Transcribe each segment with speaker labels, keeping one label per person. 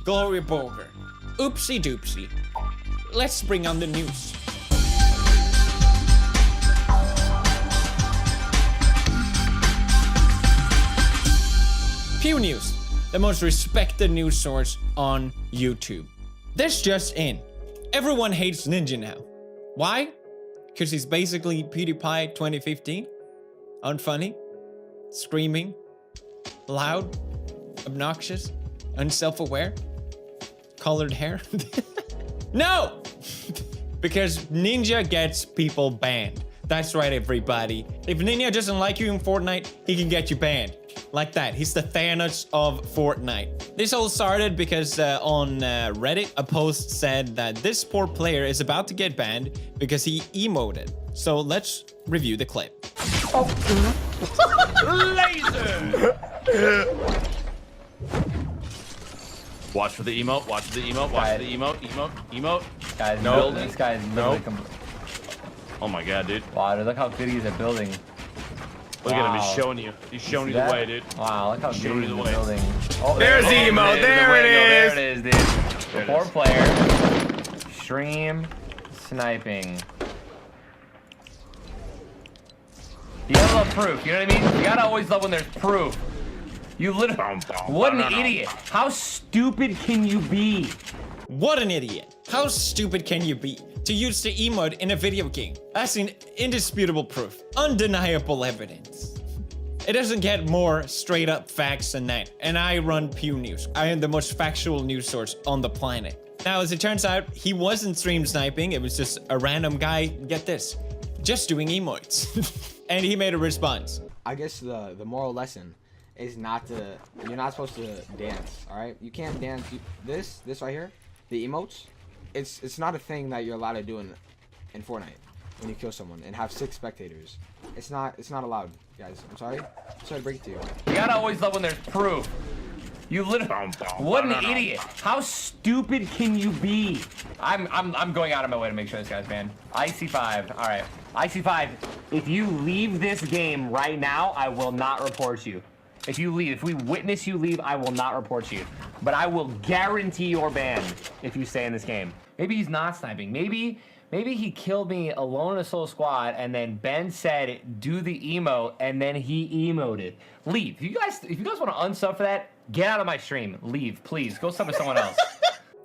Speaker 1: Glory Boger. Oopsie doopsie. Let's bring on the news. Pew News, the most respected news source on YouTube. This just in. Everyone hates Ninja now. Why? Because he's basically PewDiePie 2015. Unfunny, screaming, loud, obnoxious, unself-aware, colored hair. No! Because Ninja gets people banned. That's right, everybody. If Ninja doesn't like you in Fortnite, he can get you banned. Like that. He's the Thanos of Fortnite. This all started because on Reddit, a post said that this poor player is about to get banned because he emoted. So let's review the clip.
Speaker 2: Oh. Laser! Watch for the emote, watch for the emote, watch for the emote.
Speaker 3: Guys, no, this guy's literally
Speaker 2: Oh my god, dude.
Speaker 3: Wow, dude, look how good he's at building.
Speaker 2: Look at him, he's showing you. He's showing you the way, dude.
Speaker 3: Wow, look how good he's at building.
Speaker 2: Oh, there's the emote, there it is!
Speaker 3: There it is, dude. The 4-player. Stream sniping. You gotta love proof, you know what I mean? You gotta always love when there's proof. You literally, what an idiot. How stupid can you be?
Speaker 1: What an idiot. How stupid can you be to use the emote in a video game? That's an indisputable proof. Undeniable evidence. It doesn't get more straight up facts than that. And I run Pew News. I am the most factual news source on the planet. Now, as it turns out, he wasn't stream sniping. It was just a random guy, get this, just doing emotes. And he made a response.
Speaker 4: I guess the moral lesson is you're not supposed to dance, all right? You can't dance. This right here, the emotes, it's not a thing that you're allowed to do in Fortnite when you kill someone and have 6 spectators. It's not allowed, guys. I'm sorry to break it to you.
Speaker 3: You gotta always love when there's proof. You literally, what an idiot. How stupid can you be? I'm going out of my way to make sure this guy's banned. IC5, all right. IC5, if you leave this game right now, I will not report you. If you leave, if we witness you leave, I will not report you. But I will guarantee your ban if you stay in this game. Maybe he's not sniping. Maybe he killed me alone in a solo squad, and then Ben said, do the emote, and then he emoted. Leave. If you guys want to unsub for that, get out of my stream. Leave, please. Go sub with someone else.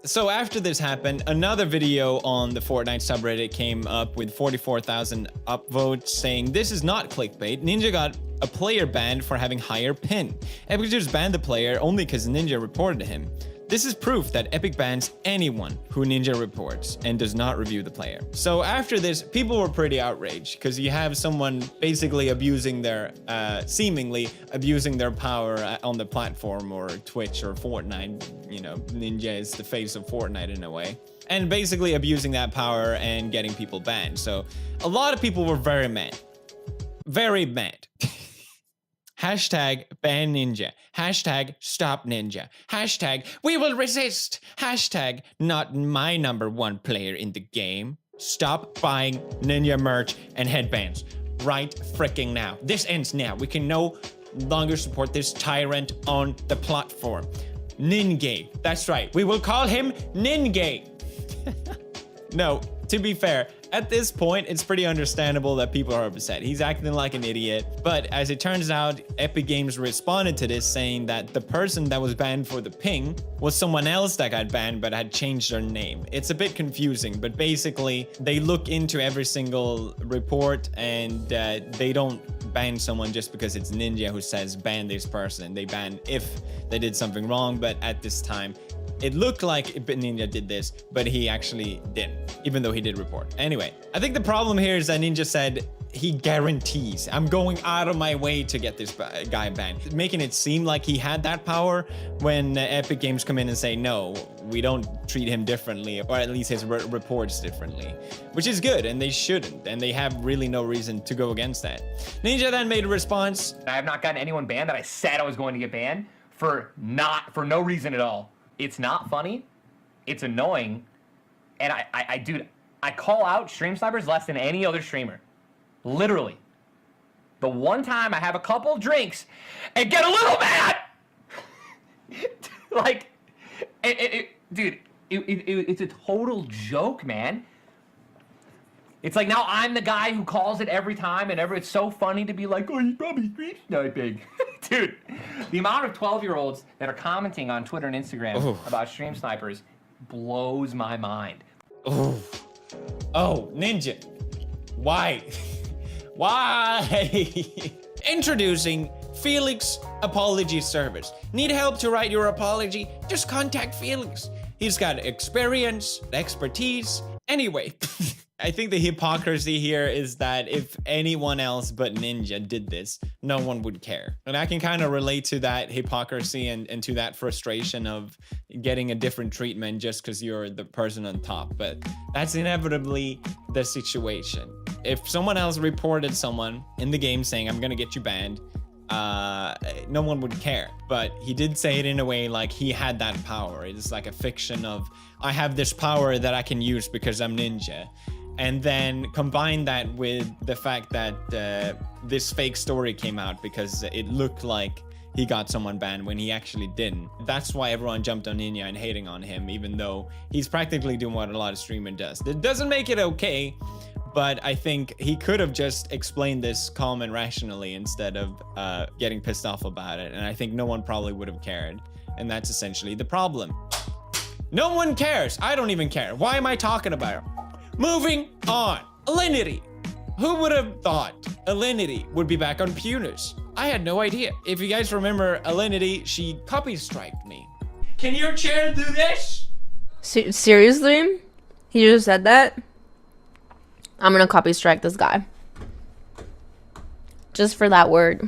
Speaker 1: So after this happened, another video on the Fortnite subreddit came up with 44,000 upvotes saying this is not clickbait. Ninja got a player banned for having higher pin. Epic just banned the player only because Ninja reported him. This is proof that Epic bans anyone who Ninja reports and does not review the player. So after this, people were pretty outraged because you have someone basically abusing their, seemingly abusing their power on the platform or Twitch or Fortnite. You know, Ninja is the face of Fortnite in a way. And basically abusing that power and getting people banned. So a lot of people were very mad. Very mad. Hashtag ban Ninja. Hashtag stop Ninja. Hashtag we will resist. Hashtag not my #1 player in the game. Stop buying Ninja merch and headbands right freaking now. This ends now. We can no longer support this tyrant on the platform. Ningay. That's right. We will call him Ningay. No, to be fair, at this point, it's pretty understandable that people are upset. He's acting like an idiot. But as it turns out, Epic Games responded to this saying that the person that was banned for the ping was someone else that got banned but had changed their name. It's a bit confusing, but basically they look into every single report and they don't ban someone just because it's Ninja who says ban this person. They ban if they did something wrong, but at this time, it looked like Ninja did this, but he actually didn't, even though he did report. Anyway, I think the problem here is that Ninja said he guarantees, I'm going out of my way to get this guy banned, making it seem like he had that power when Epic Games come in and say, no, we don't treat him differently, or at least his reports differently, which is good, and they shouldn't, and they have really no reason to go against that. Ninja then made a response.
Speaker 3: I have not gotten anyone banned that I said I was going to get banned for no reason at all. It's not funny, it's annoying, and dude, I call out stream snipers less than any other streamer. Literally. The one time I have a couple of drinks and get a little mad! Like, Dude, it's a total joke, man. It's like now I'm the guy who calls it every time, and it's so funny to be like, oh, he's probably stream sniping. Dude, the amount of 12-year-olds that are commenting on Twitter and Instagram about stream snipers blows my mind.
Speaker 1: Oh, Ninja. Why? Why? Introducing Felix Apology Service. Need help to write your apology? Just contact Felix. He's got experience, expertise. Anyway, I think the hypocrisy here is that if anyone else but Ninja did this, no one would care. And I can kind of relate to that hypocrisy and to that frustration of getting a different treatment just because you're the person on top. But that's inevitably the situation. If someone else reported someone in the game saying, I'm gonna get you banned, no one would care. But he did say it in a way like he had that power. It's like a fiction of, I have this power that I can use because I'm Ninja. And then combine that with the fact that this fake story came out because it looked like he got someone banned when he actually didn't. That's why everyone jumped on Ninja and hating on him, even though he's practically doing what a lot of streamers does. It doesn't make it okay, but I think he could have just explained this calm and rationally instead of getting pissed off about it. And I think no one probably would have cared. And that's essentially the problem. No one cares. I don't even care. Why am I talking about it? Moving on. Alinity. Who would have thought Alinity would be back on PewDiePie? I had no idea. If you guys remember Alinity, she copy-striked me. Can your chair do this?
Speaker 5: Seriously? He just said that? I'm gonna copy strike this guy. Just for that word.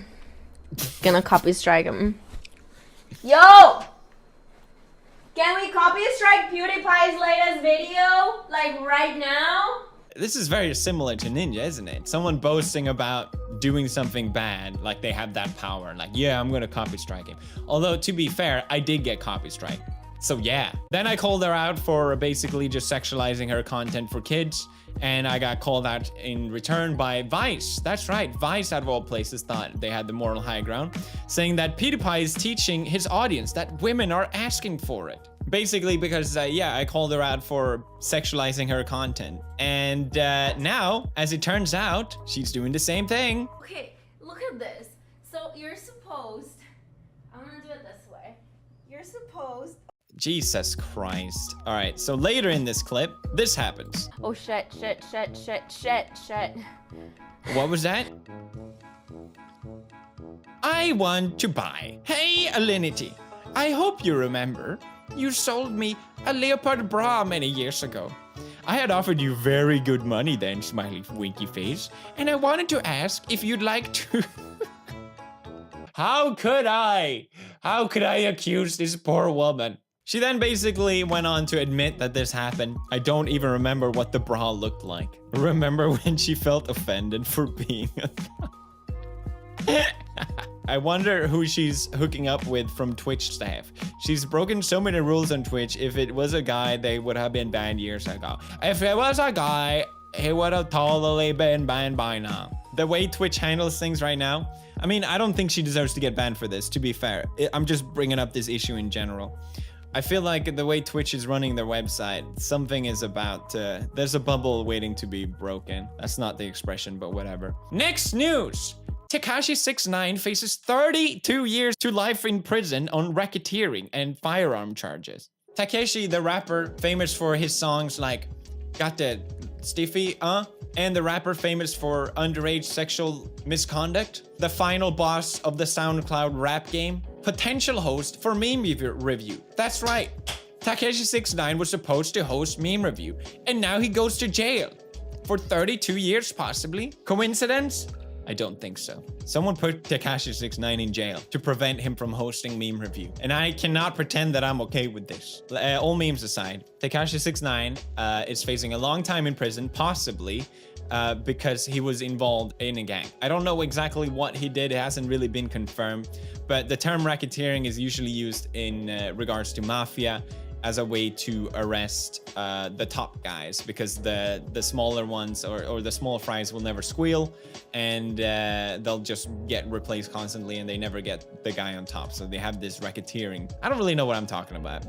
Speaker 5: Gonna copy strike him. Yo! Can we copy strike PewDiePie's latest video? Like right now?
Speaker 1: This is very similar to Ninja, isn't it? Someone boasting about doing something bad, like they have that power. Like, yeah, I'm gonna copy strike him. Although, to be fair, I did get copy strike. So yeah. Then I called her out for basically just sexualizing her content for kids. And I got called out in return by Vice. That's right, Vice out of all places thought they had the moral high ground, saying that PewDiePie is teaching his audience that women are asking for it. Basically because, yeah, I called her out for sexualizing her content. And now, as it turns out, she's doing the same thing.
Speaker 5: Okay, look at this. So you're supposed... I'm gonna do it this way. You're supposed...
Speaker 1: Jesus Christ. All right, so later in this clip, this happens.
Speaker 5: Oh shit.
Speaker 1: What was that? I want to buy. Hey, Alinity. I hope you remember. You sold me a leopard bra many years ago. I had offered you very good money then, smiley winky face, and I wanted to ask if you'd like to... How could I accuse this poor woman? She then basically went on to admit that this happened. I don't even remember what the bra looked like. Remember when she felt offended for being a... I wonder who she's hooking up with from Twitch staff. She's broken so many rules on Twitch. If it was a guy, they would have been banned years ago. If it was a guy, he would have totally been banned by now. The way Twitch handles things right now, I mean, I don't think she deserves to get banned for this, to be fair. I'm just bringing up this issue in general. I feel like the way Twitch is running their website, something is about to... There's a bubble waiting to be broken. That's not the expression, but whatever. Next news! Tekashi69 faces 32 years to life in prison on racketeering and firearm charges. Tekashi, the rapper, famous for his songs like Got That Stiffy, and the rapper famous for underage sexual misconduct, the final boss of the SoundCloud rap game, potential host for Meme Review. That's right, Tekashi69 was supposed to host Meme Review, and now he goes to jail for 32 years possibly. Coincidence? I don't think so. Someone put Tekashi69 in jail to prevent him from hosting Meme Review, and I cannot pretend that I'm okay with this. All memes aside, Tekashi69 is facing a long time in prison, possibly because he was involved in a gang. I don't know exactly what he did. It hasn't really been confirmed, but the term racketeering is usually used in regards to mafia as a way to arrest the top guys, because the smaller ones or the small fries will never squeal, and they'll just get replaced constantly, and they never get the guy on top. So they have this racketeering. I don't really know what I'm talking about.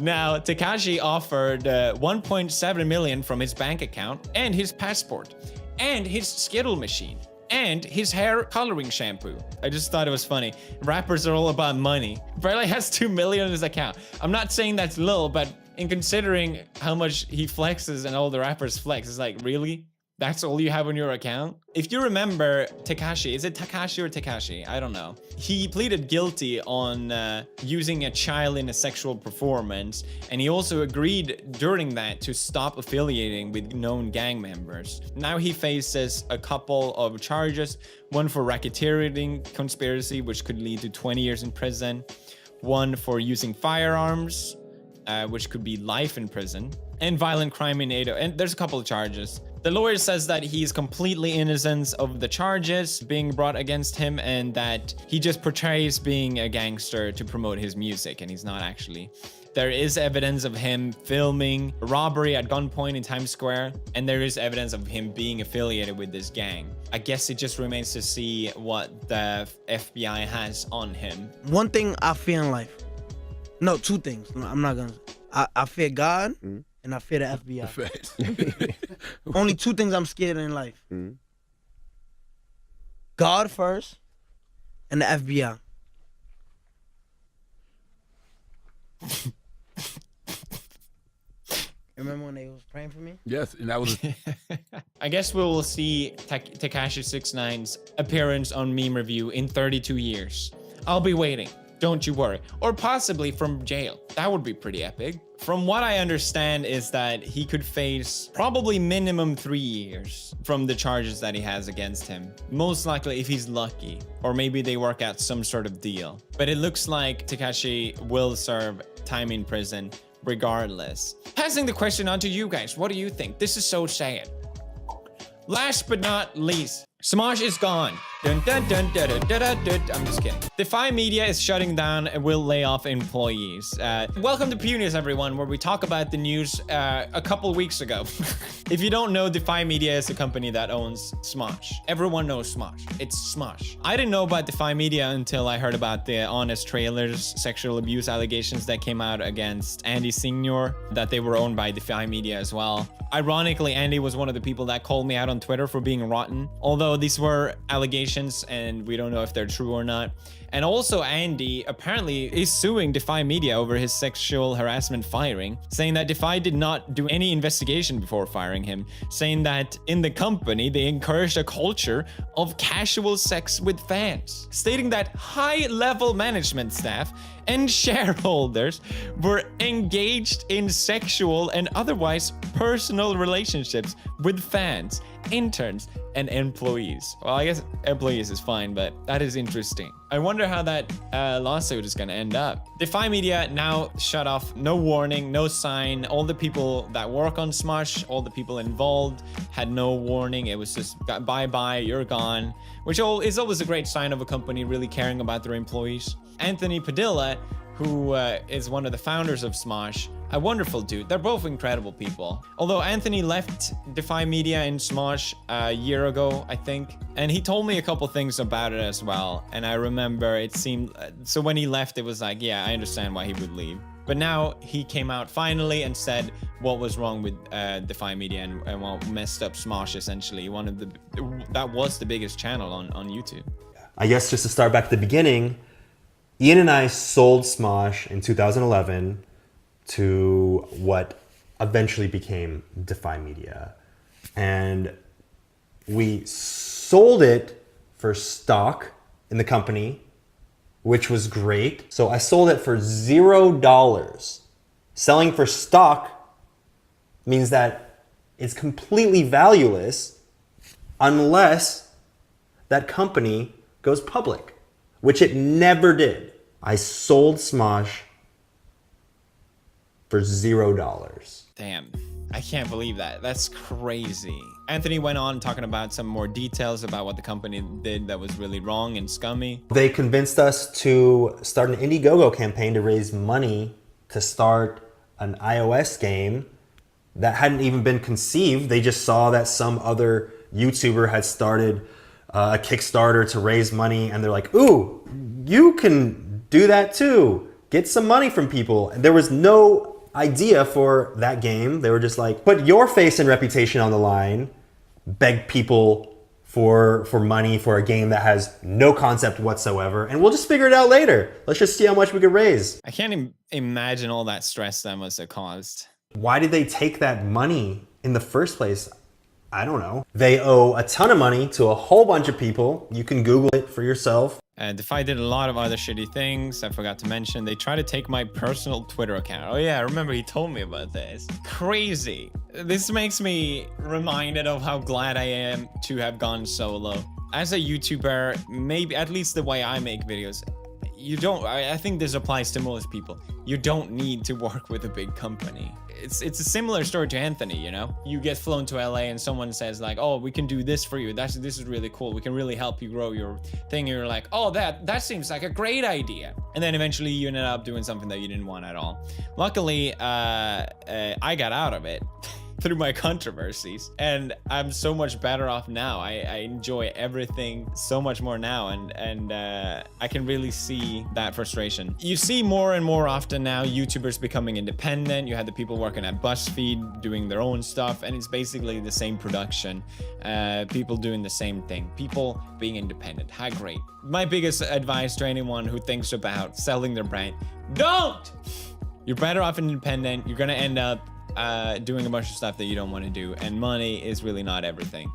Speaker 1: Now, Tekashi offered 1.7 million from his bank account and his passport and his Skittle machine and his hair coloring shampoo. I just thought it was funny. Rappers are all about money. Barely has 2 million in his account. I'm not saying that's little, but in considering how much he flexes and all the rappers flex, it's like, really? That's all you have on your account? If you remember Tekashi, is it Tekashi or Tekashi? I don't know. He pleaded guilty on using a child in a sexual performance, and he also agreed during that to stop affiliating with known gang members. Now he faces a couple of charges, one for racketeering conspiracy, which could lead to 20 years in prison, one for using firearms, which could be life in prison, and violent crime in NATO, and there's a couple of charges. The lawyer says that he's completely innocent of the charges being brought against him, and that he just portrays being a gangster to promote his music, and he's not actually. There is evidence of him filming a robbery at gunpoint in Times Square, and there is evidence of him being affiliated with this gang. I guess it just remains to see what the FBI has on him.
Speaker 6: One thing I fear in life. No, two things. No, I'm not gonna. I fear God and I fear the FBI. Only two things I'm scared of in life. God first and the FBI. Remember when they was praying for me?
Speaker 2: Yes, and that was.
Speaker 1: I guess we will see Tekashi69's appearance on Meme Review in 32 years. I'll be waiting. Don't you worry. Or possibly from jail. That would be pretty epic. From what I understand is that he could face probably minimum 3 years from the charges that he has against him. Most likely if he's lucky. Or maybe they work out some sort of deal. But it looks like Tekashi will serve time in prison regardless. Passing the question on to you guys. What do you think? This is so sad. Last but not least, Smosh is gone. Dun, dun, dun, dun, dun, dun, dun, dun. I'm just kidding. Defy Media is shutting down and will lay off employees. Welcome to Pew News, everyone, where we talk about the news a couple weeks ago. If you don't know, Defy Media is a company that owns Smosh. Everyone knows Smosh. It's Smosh. I didn't know about Defy Media until I heard about the Honest Trailers sexual abuse allegations that came out against Andy Senior, that they were owned by Defy Media as well. Ironically, Andy was one of the people that called me out on Twitter for being rotten, although these were allegations and we don't know if they're true or not. And also Andy apparently is suing Defy Media over his sexual harassment firing, saying that Defy did not do any investigation before firing him, saying that in the company they encouraged a culture of casual sex with fans, stating that high-level management staff and shareholders were engaged in sexual and otherwise personal relationships with fans, interns, and employees. Well, I guess employees is fine, but that is interesting. I wonder how that lawsuit is gonna end up. Defy Media now shut off, no warning, no sign. All the people that work on Smosh, all the people involved had no warning. It was just bye-bye, you're gone, which is always a great sign of a company really caring about their employees. Anthony Padilla, who is one of the founders of Smosh, a wonderful dude. They're both incredible people. Although Anthony left Defy Media and Smosh a year ago, I think, and he told me a couple things about it as well. And I remember it seemed, so when he left, it was like, yeah, I understand why he would leave. But now he came out finally and said what was wrong with Defy Media and what messed up Smosh, essentially. That was the biggest channel on YouTube.
Speaker 7: I guess just to start back at the beginning, Ian and I sold Smosh in 2011 to what eventually became Defy Media. And we sold it for stock in the company, which was great. So I sold it for $0. Selling for stock means that it's completely valueless unless that company goes public, which it never did. I sold Smosh for $0.
Speaker 1: Damn, I can't believe that. That's crazy. Anthony went on talking about some more details about what the company did that was really wrong and scummy.
Speaker 7: They convinced us to start an Indiegogo campaign to raise money to start an iOS game that hadn't even been conceived. They just saw that some other YouTuber had started a Kickstarter to raise money, and they're like, ooh, you can do that too. Get some money from people. And there was no idea for that game. They were just like, put your face and reputation on the line, beg people for money for a game that has no concept whatsoever, and we'll just figure it out later. Let's just see how much we could raise.
Speaker 1: I can't imagine all that stress that must have caused.
Speaker 7: Why did they take that money in the first place? I don't know. They owe a ton of money to a whole bunch of people. You can Google it for yourself.
Speaker 1: Defy did a lot of other shitty things. I forgot to mention. They tried to take my personal Twitter account. Oh yeah, I remember he told me about this. Crazy. This makes me reminded of how glad I am to have gone solo. As a YouTuber, maybe at least the way I make videos, you don't, I think this applies to most people. You don't need to work with a big company. It's a similar story to Anthony, you know? You get flown to LA and someone says like, oh, we can do this for you. This is really cool. We can really help you grow your thing. And you're like, oh, that seems like a great idea. And then eventually you ended up doing something that you didn't want at all. Luckily, I got out of it through my controversies, and I'm so much better off now. I enjoy everything so much more now, and I can really see that frustration. You see more and more often now YouTubers becoming independent. You have the people working at BuzzFeed doing their own stuff, and it's basically the same production. People doing the same thing. People being independent. How great. My biggest advice to anyone who thinks about selling their brand, don't! You're better off independent. You're gonna end up doing a bunch of stuff that you don't want to do, and money is really not everything.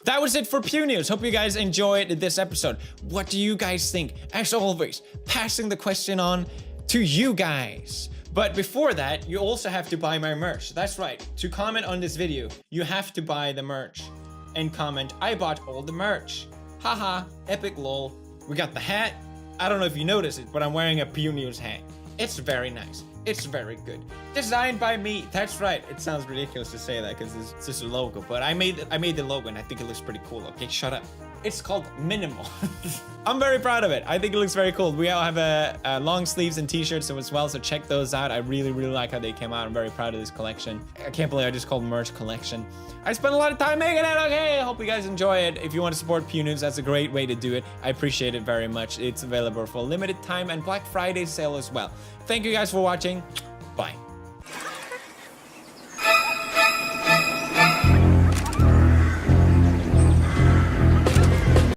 Speaker 1: That was it for Pew News. Hope you guys enjoyed this episode. What do you guys think? As always, passing the question on to you guys. But before that, you also have to buy my merch. That's right. To comment on this video, you have to buy the merch and comment, I bought all the merch. Haha, epic lol. We got the hat. I don't know if you noticed it, but I'm wearing a Pew News hat. It's very nice. It's very good. Designed by me. That's right. It sounds ridiculous to say that because it's just a logo, but I made the logo and I think it looks pretty cool. Okay, shut up. It's called Minimal. I'm very proud of it. I think it looks very cool. We all have a long sleeves and t-shirts as well, so check those out. I really like how they came out. I'm very proud of this collection. I can't believe I just called merch collection. I spent a lot of time making it. Okay, I hope you guys enjoy it. If you want to support Pew News, that's a great way to do it. I appreciate it very much. It's available for a limited time and Black Friday sale as well. Thank you guys for watching. Bye.